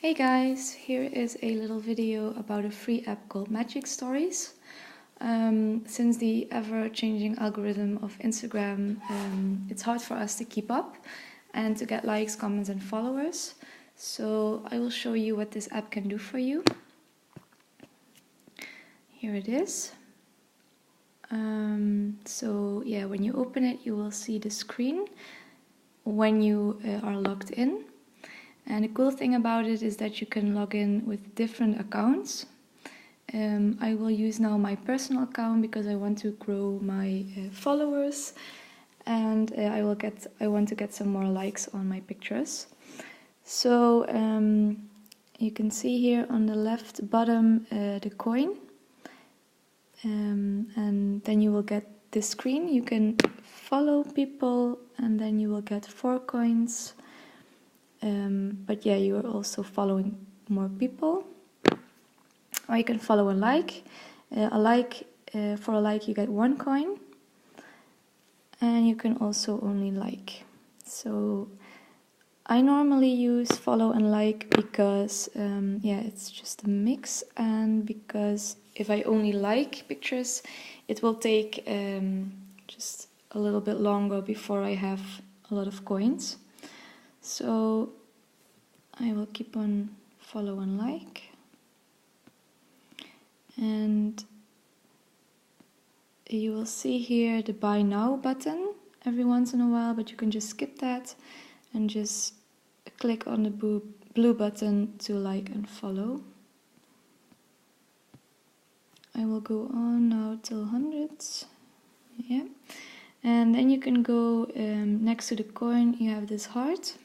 Hey guys, here is a little video about a free app called Magicstories. Since the ever-changing algorithm of Instagram, it's hard for us to keep up and to get likes, comments and followers. So I will show you what this app can do for you. Here it is. So yeah, when you open it, you will see the screen when you are logged in. And the cool thing about it is that you can log in with different accounts. I will use now my personal account because I want to grow my followers, and I want to get some more likes on my pictures. So you can see here on the left bottom the coin, and then you will get this screen. You can follow people, and then you will get 4 coins. But yeah, you are also following more people. Or you can follow a like. For a like you get 1 coin. And you can also only like. So I normally use follow and like because yeah, it's just a mix, and because if I only like pictures, it will take just a little bit longer before I have a lot of coins. So I will keep on follow and like, and you will see here the buy now button every once in a while, but you can just skip that and just click on the blue button to like and follow. I will go on now till hundreds, yeah, and then you can go next to the coin you have this heart.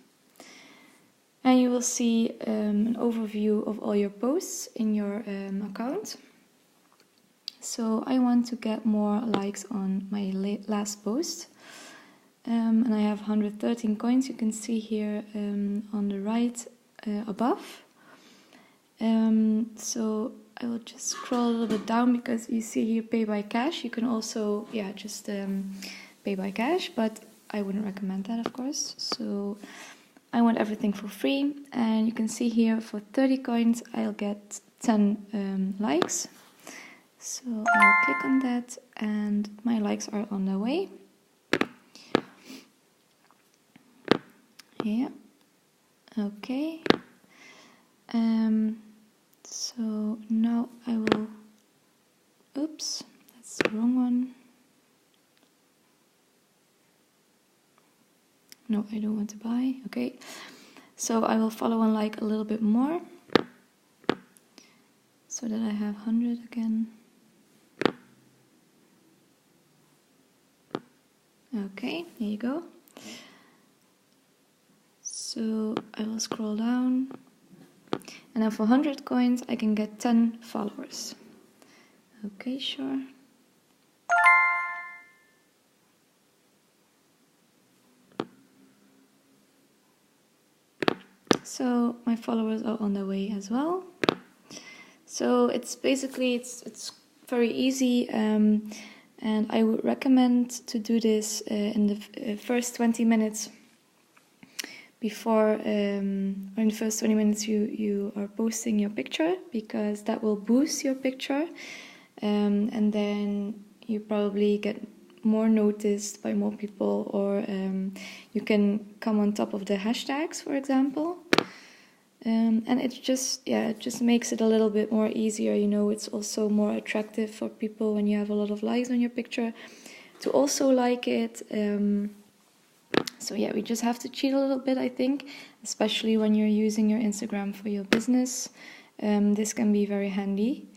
And you will see an overview of all your posts in your account. So I want to get more likes on my last post. And I have 113 coins, you can see here on the right above. So I will just scroll a little bit down because you see here pay by cash. You can also, yeah, just pay by cash, but I wouldn't recommend that, of course. So I want everything for free, and you can see here for 30 coins I'll get 10 likes. So I will click on that and my likes are on the way. Yeah, okay. So now I will, oops, that's the wrong one. No, I don't want to buy. Okay, so I will follow and like a little bit more so that I have 100 again. Okay, here you go. So I will scroll down, and then for 100 coins I can get 10 followers. Okay, sure. So my followers are on their way as well. So it's basically it's very easy, and I would recommend to do this in the first 20 minutes before, or in the first 20 minutes you are posting your picture, because that will boost your picture, and then you probably get more noticed by more people, or you can come on top of the hashtags, for example. And it just makes it a little bit more easier, you know. It's also more attractive for people when you have a lot of likes on your picture to also like it. So yeah, we just have to cheat a little bit, I think, especially when you're using your Instagram for your business. This can be very handy.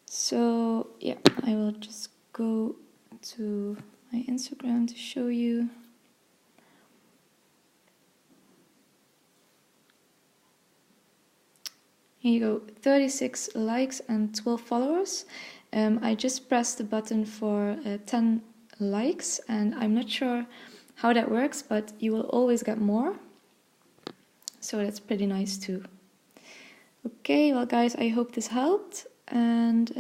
So yeah, I will just go to my Instagram to show you. Here you go, 36 likes and 12 followers. I just pressed the button for 10 likes, and I'm not sure how that works, but you will always get more. So that's pretty nice too. Okay, well guys, I hope this helped, and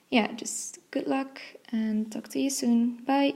yeah, just good luck and talk to you soon. Bye!